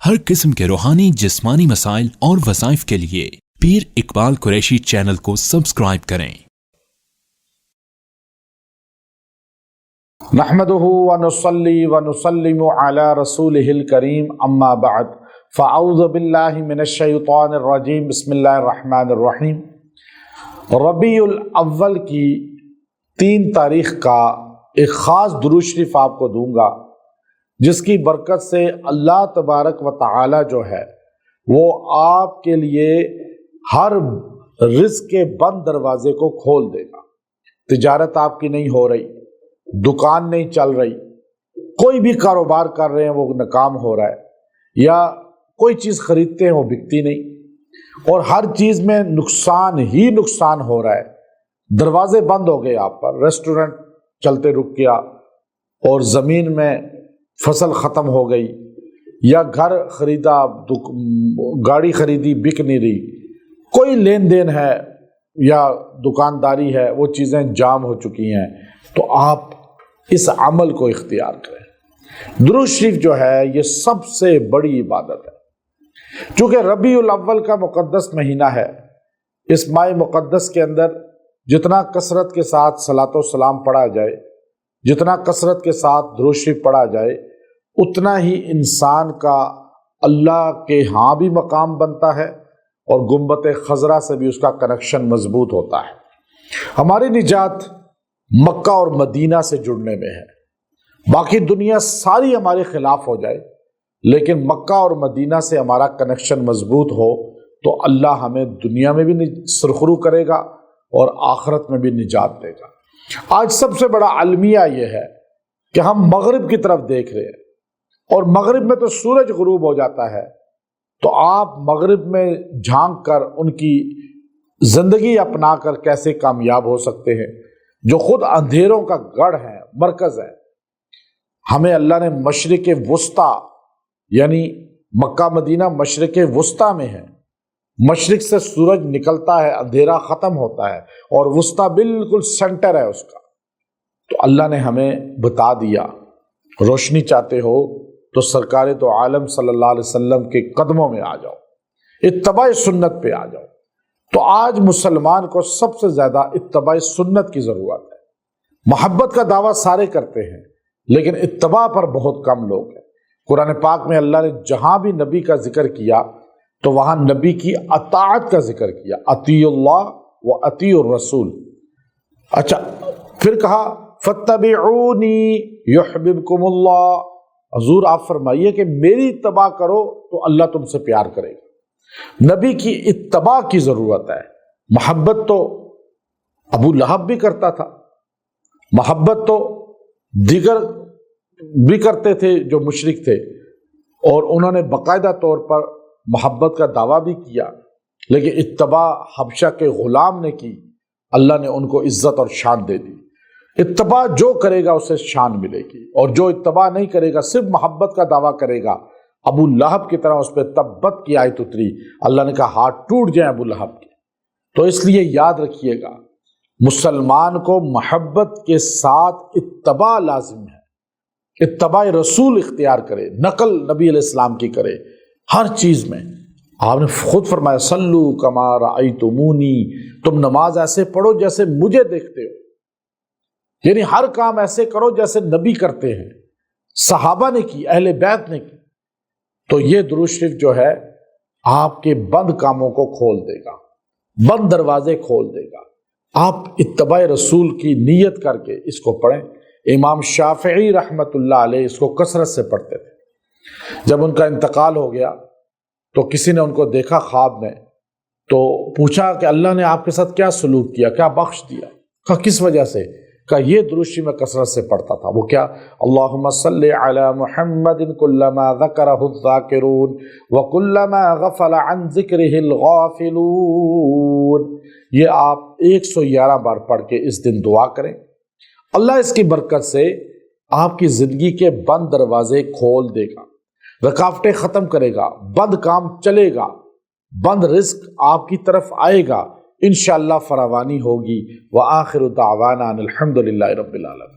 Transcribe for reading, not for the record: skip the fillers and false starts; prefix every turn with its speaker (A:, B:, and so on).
A: ہر قسم کے روحانی جسمانی مسائل اور وظائف کے لیے پیر اقبال قریشی چینل کو سبسکرائب کریں۔
B: نحمده ونصلي ونسلم على رسوله الكريم اما بعد فاعوذ بالله من الشیطان الرجیم بسم اللہ الرحمن الرحیم۔ ربیع الاول کی 3 تاریخ کا ایک خاص درود شریف آپ کو دوں گا، جس کی برکت سے اللہ تبارک و تعالی جو ہے وہ آپ کے لیے ہر رزق کے بند دروازے کو کھول دے گا۔ تجارت آپ کی نہیں ہو رہی، دکان نہیں چل رہی، کوئی بھی کاروبار کر رہے ہیں وہ ناکام ہو رہا ہے، یا کوئی چیز خریدتے ہیں وہ بکتی نہیں، اور ہر چیز میں نقصان ہی نقصان ہو رہا ہے۔ دروازے بند ہو گئے آپ پر، ریسٹورنٹ چلتے رک گیا، اور زمین میں فصل ختم ہو گئی، یا گھر خریدا، گاڑی خریدی بک نہیں رہی، کوئی لین دین ہے یا دکانداری ہے وہ چیزیں جام ہو چکی ہیں، تو آپ اس عمل کو اختیار کریں۔ درود شریف جو ہے یہ سب سے بڑی عبادت ہے۔ چونکہ ربیع الاول کا مقدس مہینہ ہے، اس ماہ مقدس کے اندر جتنا کثرت کے ساتھ صلاۃ و سلام پڑھا جائے، جتنا کثرت کے ساتھ درود شریف پڑھا جائے، اتنا ہی انسان کا اللہ کے ہاں بھی مقام بنتا ہے، اور گنبد خضرا سے بھی اس کا کنیکشن مضبوط ہوتا ہے۔ ہماری نجات مکہ اور مدینہ سے جڑنے میں ہے۔ باقی دنیا ساری ہمارے خلاف ہو جائے، لیکن مکہ اور مدینہ سے ہمارا کنیکشن مضبوط ہو تو اللہ ہمیں دنیا میں بھی سرخرو کرے گا اور آخرت میں بھی نجات دے گا۔ آج سب سے بڑا المیہ یہ ہے کہ ہم مغرب کی طرف دیکھ رہے ہیں، اور مغرب میں تو سورج غروب ہو جاتا ہے، تو آپ مغرب میں جھانک کر ان کی زندگی اپنا کر کیسے کامیاب ہو سکتے ہیں، جو خود اندھیروں کا گڑھ ہے، مرکز ہے۔ ہمیں اللہ نے مشرق وسطی، یعنی مکہ مدینہ مشرق وسطی میں ہے، مشرق سے سورج نکلتا ہے، اندھیرا ختم ہوتا ہے، اور وسطی بالکل سینٹر ہے اس کا۔ تو اللہ نے ہمیں بتا دیا، روشنی چاہتے ہو تو سرکار دو عالم صلی اللہ علیہ وسلم کے قدموں میں آ جاؤ، اتباع سنت پہ آ جاؤ۔ تو آج مسلمان کو سب سے زیادہ اتباع سنت کی ضرورت ہے۔ محبت کا دعویٰ سارے کرتے ہیں، لیکن اتباع پر بہت کم لوگ ہیں۔ قرآن پاک میں اللہ نے جہاں بھی نبی کا ذکر کیا تو وہاں نبی کی اطاعت کا ذکر کیا، اطیعوا اللہ و اطیعوا الرسول۔ اچھا، پھر کہا فاتبعونی یحببکم اللہ۔ حضور آپ فرمائیے کہ میری اتباع کرو تو اللہ تم سے پیار کرے گا۔ نبی کی اتباع کی ضرورت ہے۔ محبت تو ابو لہب بھی کرتا تھا، محبت تو دیگر بھی کرتے تھے جو مشرک تھے، اور انہوں نے باقاعدہ طور پر محبت کا دعویٰ بھی کیا، لیکن اتباع حبشہ کے غلام نے کی، اللہ نے ان کو عزت اور شان دے دی۔ اتباع جو کرے گا اسے شان ملے گی، اور جو اتباع نہیں کرے گا، صرف محبت کا دعویٰ کرے گا، ابو لہب کی طرح اس پہ تبت کی آیت اتری، اللہ نے کہا ہاتھ ٹوٹ جائیں ابو لہب کے۔ تو اس لیے یاد رکھیے گا، مسلمان کو محبت کے ساتھ اتباع لازم ہے، اتباع رسول اختیار کرے، نقل نبی علیہ السلام کی کرے ہر چیز میں۔ آپ نے خود فرمایا صلو کما رأیتمونی، تم نماز ایسے پڑھو جیسے مجھے دیکھتے ہو، یعنی ہر کام ایسے کرو جیسے نبی کرتے ہیں، صحابہ نے کی، اہل بیت نے کی۔ تو یہ درود شریف جو ہے آپ کے بند کاموں کو کھول دے گا، بند دروازے کھول دے گا۔ آپ اتباع رسول کی نیت کر کے اس کو پڑھیں۔ امام شافعی رحمۃ اللہ علیہ اس کو کثرت سے پڑھتے تھے۔ جب ان کا انتقال ہو گیا تو کسی نے ان کو دیکھا خواب میں، تو پوچھا کہ اللہ نے آپ کے ساتھ کیا سلوک کیا، کیا بخش دیا؟ کہا کس وجہ سے؟ کہا یہ درود شریف میں کثرت سے پڑھتا تھا۔ وہ کیا؟ اللہم صلی علی محمد کلما ذکرہ الذاکرون وکلما غفل عن ذکرہ الغافلون۔ یہ آپ 111 بار پڑھ کے اس دن دعا کریں، اللہ اس کی برکت سے آپ کی زندگی کے بند دروازے کھول دے گا، رکاوٹیں ختم کرے گا، بند کام چلے گا، بند رزق آپ کی طرف آئے گا، انشاءاللہ فراوانی ہوگی۔ وآخر دعوانا الحمدللہ رب العالمین۔